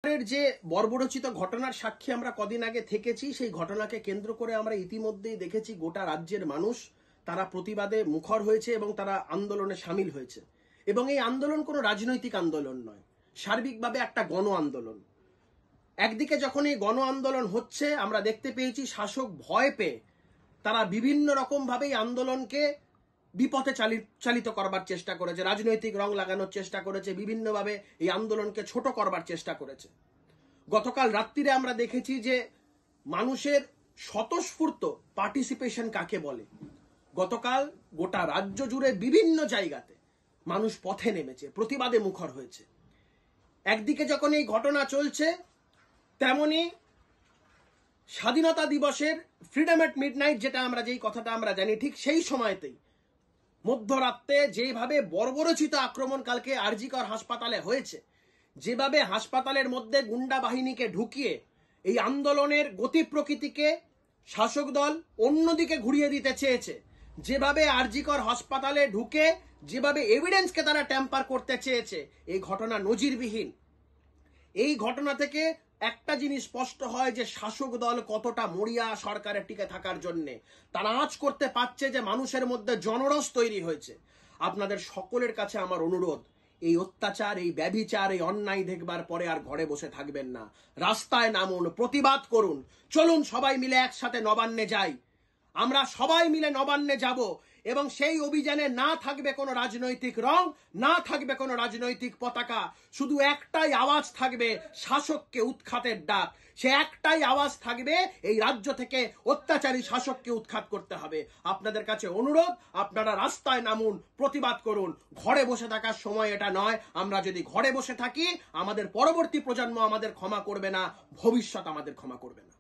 যে বর্বরচিত ঘটনার সাক্ষী আমরা কদিন আগে থেকেছি, সেই ঘটনাকে কেন্দ্র করে আমরা ইতিমধ্যেই দেখেছি গোটা রাজ্যের মানুষ তারা প্রতিবাদে মুখর হয়েছে এবং তারা আন্দোলনে সামিল হয়েছে। এবং এই আন্দোলন কোনো রাজনৈতিক আন্দোলন নয়, সার্বিকভাবে একটা গণ আন্দোলন। একদিকে যখন এই গণ আন্দোলন হচ্ছে, আমরা দেখতে পেয়েছি শাসক ভয় পেয়ে তারা বিভিন্ন রকম ভাবে এই আন্দোলনকে বিপথে চালিত করবার চেষ্টা করেছে, রাজনৈতিক রং লাগানোর চেষ্টা করেছে, বিভিন্নভাবে এই আন্দোলনকে ছোট করবার চেষ্টা করেছে। গতকাল রাত্রিরে আমরা দেখেছি যে মানুষের স্বতঃস্ফূর্ত পার্টিসিপেশন কাকে বলে। গতকাল গোটা রাজ্য জুড়ে বিভিন্ন জায়গাতে মানুষ পথে নেমেছে, প্রতিবাদে মুখর হয়েছে। একদিকে যখন এই ঘটনা চলছে, তেমনি স্বাধীনতা দিবসের ফ্রিডম এট মিডনাইট যেই কথাটা আমরা জানি, ঠিক সেই সময়তেই মধ্যরাতে যেভাবে বর্বরচিত আক্রমণ কালকে আরজিকর হাসপাতালে হয়েছে, যেভাবে হাসপাতালের মধ্যে গুন্ডা বাহিনীকে ঢুকিয়ে এই আন্দোলনের গতি প্রকৃতিকে শাসক দল অন্যদিকে ঘুরিয়ে দিতে চেয়েছে, যেভাবে আরজিকর হাসপাতালে ঢুকে যেভাবে এভিডেন্সকে তারা ট্যাম্পার করতে চেয়েছে, এই ঘটনা নজিরবিহীন। এই ঘটনা থেকে একটা জিনিস স্পষ্ট হয় যে শাসক দল কতটা মরিয়া সরকারের টিকে থাকার জন্যে। তারা আঁচ করতে পারছে যে মানুষের মধ্যে জনরস তৈরি হয়েছে। আপনাদের সকলের কাছে আমার অনুরোধ, এই অত্যাচার, এই ব্যভিচার, এই অন্যায় দেখবার পরে আর ঘরে বসে থাকবেন না, রাস্তায় নামুন, প্রতিবাদ করুন। চলুন সবাই মিলে একসাথে নবান্নে যাই। আমরা সবাই মিলে নবান্নে যাব এবং সেই অভিযানে না থাকবে কোনো রাজনৈতিক রং, না থাকবে কোনো রাজনৈতিক পতাকা। শুধু একটাই আওয়াজ থাকবে, শাসককে উৎখাতের ডাক। সে একটাই আওয়াজ থাকবে, এই রাজ্য থেকে অত্যাচারী শাসককে উৎখাত করতে হবে। আপনাদের কাছে অনুরোধ, আপনারা রাস্তায় নামুন, প্রতিবাদ করুন। ঘরে বসে থাকার সময় এটা নয়। আমরা যদি ঘরে বসে থাকি, আমাদের পরবর্তী প্রজন্ম আমাদের ক্ষমা করবে না, ভবিষ্যৎ আমাদের ক্ষমা করবে না।